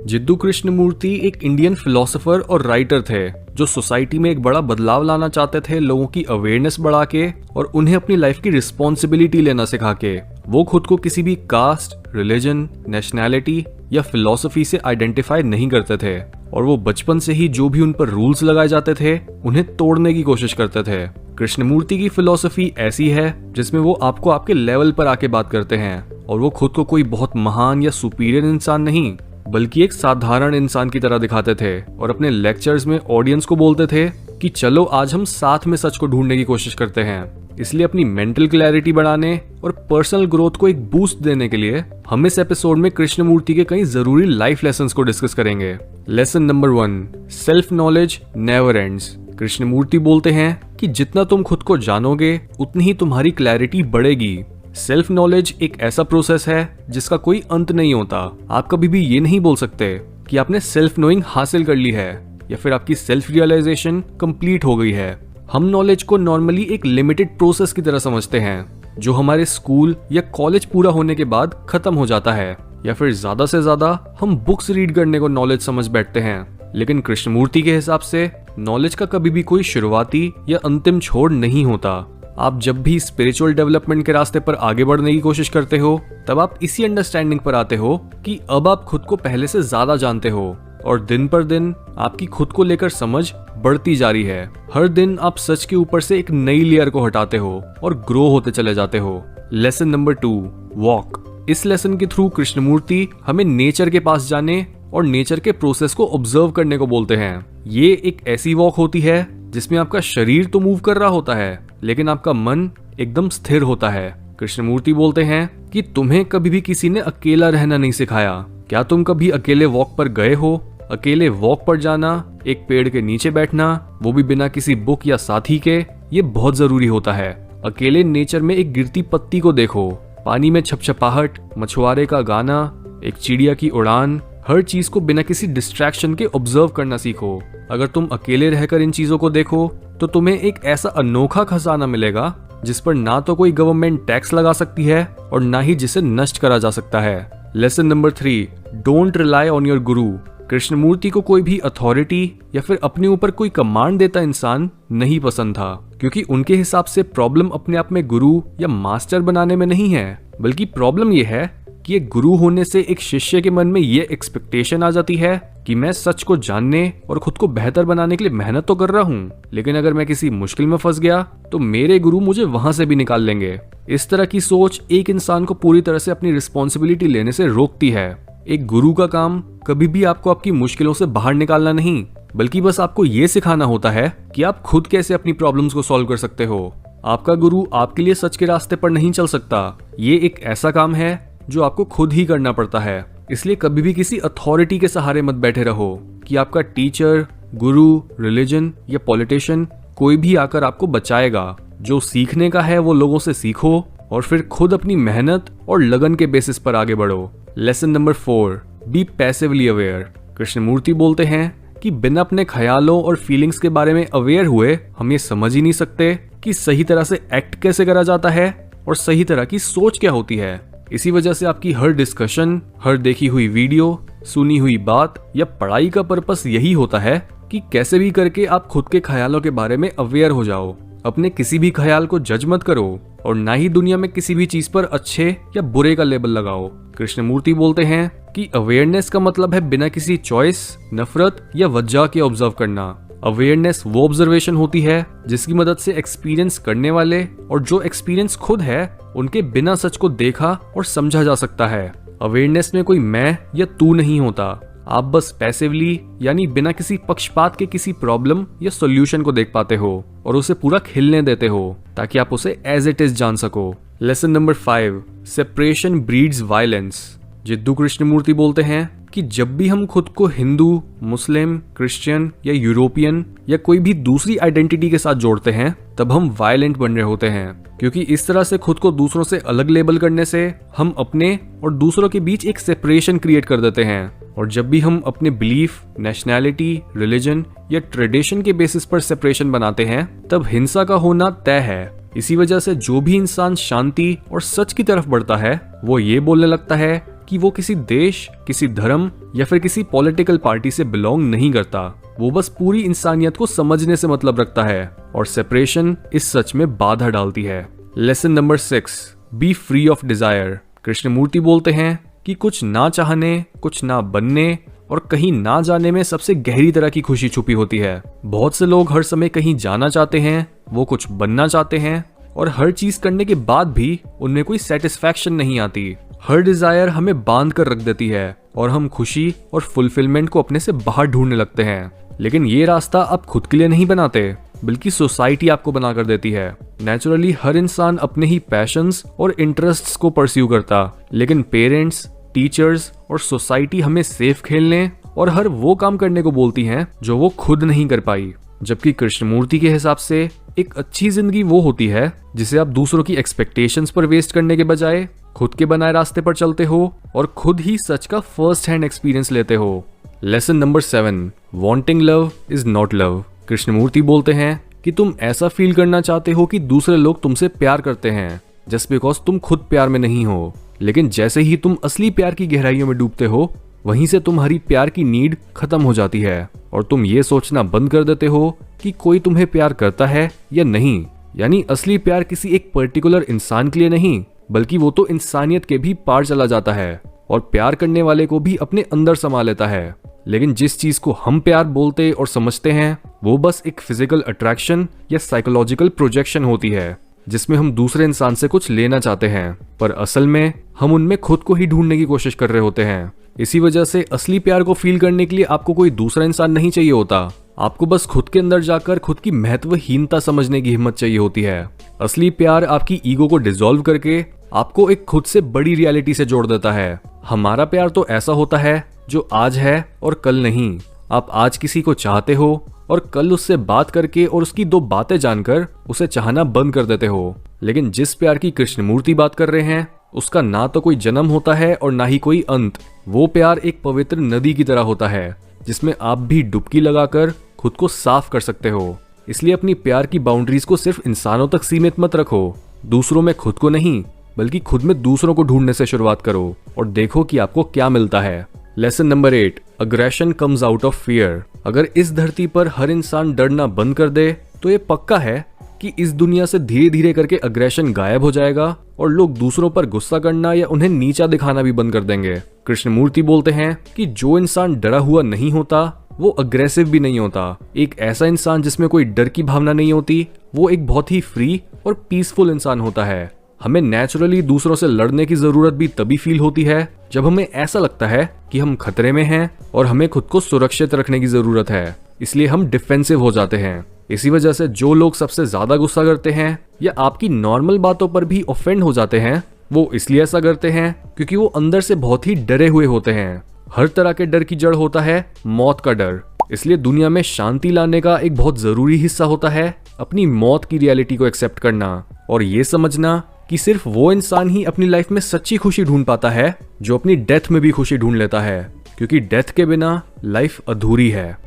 जिद्दू कृष्णमूर्ति एक Indian philosopher और writer थे जो सोसाइटी में एक बड़ा बदलाव लाना चाहते थे, लोगों की अवेयरनेस बढ़ा के और उन्हें अपनी लाइफ की रिस्पॉन्सिबिलिटी लेना सिखा के। वो खुद को किसी भी कास्ट, रिलीजन, नेशनैलिटी या फिलोसफी से आइडेंटिफाई नहीं करते थे और वो बचपन से ही जो भी उन पर रूल्स लगाए जाते थे उन्हें तोड़ने की कोशिश करते थे। कृष्णमूर्ति की फिलोसफी ऐसी है जिसमें वो आपको आपके लेवल पर आके बात करते हैं और वो खुद को कोई बहुत महान या सुपीरियर इंसान नहीं बल्कि एक साधारण इंसान की तरह दिखाते थे और अपने लेक्चर्स में ऑडियंस को बोलते थे कि चलो आज हम साथ में सच को ढूंढने की कोशिश करते हैं। इसलिए अपनी मेंटल क्लैरिटी बढ़ाने और पर्सनल ग्रोथ को एक बूस्ट देने के लिए हम इस एपिसोड में कृष्णमूर्ति के कई जरूरी लाइफ लेसन्स को डिस्कस करेंगे। Lesson number 1, self knowledge never ends. Krishnamurti बोलते हैं कि जितना तुम खुद को जानोगे उतनी ही तुम्हारी क्लैरिटी बढ़ेगी। सेल्फ नॉलेज एक ऐसा प्रोसेस है जिसका कोई अंत नहीं होता। आप कभी भी ये नहीं बोल सकते कि आपने सेल्फ नोइंग हासिल कर ली है या फिर आपकी सेल्फ रियलाइजेशन कंप्लीट हो गई है। हम नॉलेज को नॉर्मली एक लिमिटेड प्रोसेस की तरह समझते हैं जो हमारे स्कूल या कॉलेज पूरा होने के बाद खत्म हो जाता है, या फिर ज्यादा से ज्यादा हम बुक्स रीड करने को नॉलेज समझ बैठते हैं। लेकिन कृष्णमूर्ति के हिसाब से नॉलेज का कभी भी कोई शुरुआती या अंतिम छोर नहीं होता। आप जब भी स्पिरिचुअल डेवलपमेंट के रास्ते पर आगे बढ़ने की कोशिश करते हो तब आप इसी अंडरस्टैंडिंग पर आते हो कि अब आप खुद को पहले से ज्यादा जानते हो और दिन पर दिन आपकी खुद को लेकर समझ बढ़ती जा रही है। हर दिन आप सच के ऊपर से एक नई लेयर को हटाते हो और ग्रो होते चले जाते हो। Lesson number 2, walk. इस लेसन के थ्रू कृष्णमूर्ति हमें नेचर के पास जाने और नेचर के प्रोसेस को ऑब्जर्व करने को बोलते हैं। ये एक ऐसी वॉक होती है जिसमें आपका शरीर तो मूव कर रहा होता है लेकिन आपका मन एकदम स्थिर होता है। कृष्णमूर्ति बोलते हैं कि तुम्हें कभी भी किसी ने अकेला रहना नहीं सिखाया। क्या तुम कभी अकेले वॉक पर गए हो? अकेले वॉक पर जाना, एक पेड़ के नीचे बैठना, वो भी बिना किसी बुक या साथी के, ये बहुत जरूरी होता है। अकेले नेचर में एक गिरती पत्ती को देखो, पानी में छपछपाहट, मछुआरे का गाना, एक चिड़िया की उड़ान, हर चीज को बिना किसी डिस्ट्रैक्शन के ऑब्जर्व करना सीखो। अगर तुम अकेले रहकर इन चीजों को देखो तो तुम्हें एक ऐसा अनोखा खजाना मिलेगा जिस पर ना तो कोई गवर्नमेंट टैक्स लगा सकती है और ना ही जिसे नष्ट करा जा सकता है। Lesson number 3, don't rely on your गुरु। कृष्णमूर्ति को कोई भी अथॉरिटी या फिर अपने ऊपर कोई कमांड देता इंसान नहीं पसंद था, क्योंकि उनके हिसाब से प्रॉब्लम अपने आप में गुरु या मास्टर बनाने में नहीं है, बल्कि प्रॉब्लम यह है कि एक गुरु होने से एक शिष्य के मन में ये एक्सपेक्टेशन आ जाती है कि मैं सच को जानने और खुद को बेहतर बनाने के लिए मेहनत तो कर रहा हूँ, लेकिन अगर मैं किसी मुश्किल में फंस गया तो मेरे गुरु मुझे वहां से भी निकाल लेंगे। इस तरह की सोच एक इंसान को पूरी तरह से अपनी रिस्पॉन्सिबिलिटी लेने से रोकती है। एक गुरु का काम कभी भी आपको आपकी मुश्किलों से बाहर निकालना नहीं, बल्कि बस आपको ये सिखाना होता है कि आप खुद कैसे अपनी प्रॉब्लम्स को सॉल्व कर सकते हो। आपका गुरु आपके लिए सच के रास्ते पर नहीं चल सकता। ये एक ऐसा काम है जो आपको खुद ही करना पड़ता है। इसलिए कभी भी किसी अथॉरिटी के सहारे मत बैठे रहो कि आपका टीचर, गुरु, रिलीजन या पॉलिटिशियन कोई भी आकर आपको बचाएगा। जो सीखने का है वो लोगों से सीखो और फिर खुद अपनी मेहनत और लगन के बेसिस पर आगे बढ़ो। Lesson number 4, be passively aware. Krishnamurti बोलते हैं कि बिना अपने ख्यालों और फीलिंग्स के बारे में अवेयर हुए हम ये समझ ही नहीं सकते कि सही तरह से एक्ट कैसे करा जाता है और सही तरह की सोच क्या होती है। इसी वजह से आपकी हर डिस्कशन, हर देखी हुई वीडियो, सुनी हुई बात या पढ़ाई का पर्पस यही होता है कि कैसे भी करके आप खुद के ख्यालों के बारे में अवेयर हो जाओ। अपने किसी भी ख्याल को जज मत करो और ना ही दुनिया में किसी भी चीज पर अच्छे या बुरे का लेबल लगाओ। कृष्णमूर्ति बोलते हैं कि अवेयरनेस का मतलब है बिना किसी चॉइस, नफरत या वजह के ऑब्जर्व करना। अवेयरनेस वो ऑब्जर्वेशन होती है जिसकी मदद से एक्सपीरियंस करने वाले और जो एक्सपीरियंस खुद है उनके बिना सच को देखा और समझा जा सकता है। अवेयरनेस में कोई मैं या तू नहीं होता। आप बस पैसिवली यानी बिना किसी पक्षपात के किसी प्रॉब्लम या सॉल्यूशन को देख पाते हो और उसे पूरा खिलने देते हो ताकि आप उसे एज इट इज जान सको। Lesson number 5, separation breeds violence. Jiddu Krishnamurti बोलते हैं कि जब भी हम खुद को हिंदू, मुस्लिम, क्रिश्चियन या यूरोपियन या कोई भी दूसरी आइडेंटिटी के साथ जोड़ते हैं तब हम वायलेंट बन रहे होते हैं, क्योंकि इस तरह से खुद को दूसरों से अलग लेबल करने से हम अपने और दूसरों के बीच एक सेपरेशन क्रिएट कर देते हैं। और जब भी हम अपने बिलीफ, नेशनैलिटी, रिलीजन या ट्रेडिशन के बेसिस पर सेपरेशन बनाते हैं तब हिंसा का होना तय है। इसी वजह से जो भी इंसान शांति और सच की तरफ बढ़ता है वो ये बोलने लगता है कि वो किसी देश, किसी धर्म या फिर किसी पॉलिटिकल पार्टी से बिलोंग नहीं करता। वो बस पूरी इंसानियत को समझने से मतलब रखता है और सेपरेशन इस सच में बाधा डालती है। Lesson number 6, be free of desire. Krishnamurti बोलते हैं कि कुछ ना चाहने, कुछ ना बनने और कहीं ना जाने में सबसे गहरी तरह की खुशी छुपी होती है। बहुत से लोग हर समय कहीं जाना चाहते हैं, वो कुछ बनना चाहते हैं और हर चीज करने के बाद भी उनमें कोई सेटिस्फैक्शन नहीं आती। हर डिजायर हमें बांध कर रख देती है और हम खुशी और फुलफिलमेंट को अपने से बाहर ढूंढने लगते हैं। लेकिन ये रास्ता आप खुद के लिए नहीं बनाते, बल्कि सोसाइटी आपको बना कर देती है। नेचुरली हर इंसान अपने ही पैशंस और इंटरेस्ट्स को परस्यू करता, लेकिन पेरेंट्स, टीचर्स और सोसाइटी हमें सेफ खेलने और हर वो काम करने को बोलती हैं जो वो खुद नहीं कर पाई। जबकि कृष्णमूर्ति के हिसाब से एक अच्छी जिंदगी वो होती है जिसे आप दूसरों की एक्सपेक्टेशंस पर वेस्ट करने के बजाय खुद के बनाए रास्ते पर चलते हो और खुद ही सच का फर्स्ट हैंड एक्सपीरियंस लेते हो। Lesson number 7, wanting love is not love. Krishnamurti बोलते हैं कि तुम ऐसा फील करना चाहते हो कि दूसरे लोग तुमसे प्यार करते हैं जस्ट बिकॉज तुम खुद प्यार में नहीं हो। लेकिन जैसे ही तुम असली प्यार की गहराइयों में डूबते हो, वहीं से तुम्हारी प्यार की नीड खत्म हो जाती है और तुम ये सोचना बंद कर देते हो कि कोई तुम्हें प्यार करता है या नहीं। यानी असली प्यार किसी एक पर्टिकुलर इंसान के लिए नहीं, बल्कि वो तो इंसानियत के भी पार चला जाता है और प्यार करने वाले को भी अपने अंदर समा लेता है। लेकिन जिस चीज को हम प्यार बोलते और समझते हैं, वो बस एक फिजिकल अट्रैक्शन या साइकोलॉजिकल प्रोजेक्शन होती है जिसमें हम दूसरे इंसान से कुछ लेना चाहते हैं, पर असल में हम उनमें खुद को ही ढूंढने की कोशिश कर रहे होते हैं। इसी वजह से असली प्यार को फील करने के लिए आपको कोई दूसरा इंसान नहीं चाहिए होता, आपको बस खुद के अंदर जाकर खुद की महत्वहीनता समझने की हिम्मत चाहिए होती है। असली प्यार आपकी ईगो को डिसॉल्व करके आपको एक खुद से बड़ी रियलिटी से जोड़ देता है। हमारा प्यार तो ऐसा होता है जो आज है और कल नहीं। आप आज किसी को चाहते हो और कल उससे बात करके और उसकी 2 बातें जानकर उसे चाहना बंद कर देते हो। लेकिन जिस प्यार की कृष्णमूर्ति बात कर रहे हैं, उसका ना तो कोई जन्म होता है और ना ही कोई अंत। वो प्यार एक पवित्र नदी की तरह होता है जिसमें आप भी डुबकी लगाकर खुद को साफ कर सकते हो। इसलिए अपनी प्यार की बाउंड्रीज को सिर्फ इंसानों तक सीमित मत रखो। दूसरों में खुद को नहीं, बल्कि खुद में दूसरों को ढूंढने से शुरुआत करो और देखो कि आपको क्या मिलता है। Lesson number 8, aggression comes out of fear. अगर इस धरती पर हर इंसान डरना बंद कर दे तो ये पक्का है कि इस दुनिया से धीरे धीरे करके अग्रेशन गायब हो जाएगा और लोग दूसरों पर गुस्सा करना या उन्हें नीचा दिखाना भी बंद कर देंगे। कृष्णमूर्ति बोलते हैं कि जो इंसान डरा हुआ नहीं होता वो अग्रेसिव भी नहीं होता। एक ऐसा इंसान जिसमें कोई डर की भावना नहीं होती, वो एक बहुत ही फ्री और पीसफुल इंसान होता है। हमें नेचुरली दूसरों से लड़ने की जरूरत भी तभी फील होती है जब हमें ऐसा लगता है कि हम खतरे में हैं और हमें खुद को सुरक्षित रखने की जरूरत है। इसलिए हम डिफेंसिव हो जाते हैं। इसी वजह से जो लोग सबसे ज्यादा गुस्सा करते हैं या आपकी नॉर्मल बातों पर भी ऑफेंड हो जाते हैं, वो इसलिए ऐसा करते हैं क्योंकि वो अंदर से बहुत ही डरे हुए होते हैं। हर तरह के डर की जड़ होता है मौत का डर। इसलिए दुनिया में शांति लाने का एक बहुत जरूरी हिस्सा होता है अपनी मौत की रियलिटी को एक्सेप्ट करना और ये समझना कि सिर्फ वो इंसान ही अपनी लाइफ में सच्ची खुशी ढूंढ पाता है जो अपनी डेथ में भी खुशी ढूंढ लेता है, क्योंकि डेथ के बिना लाइफ अधूरी है।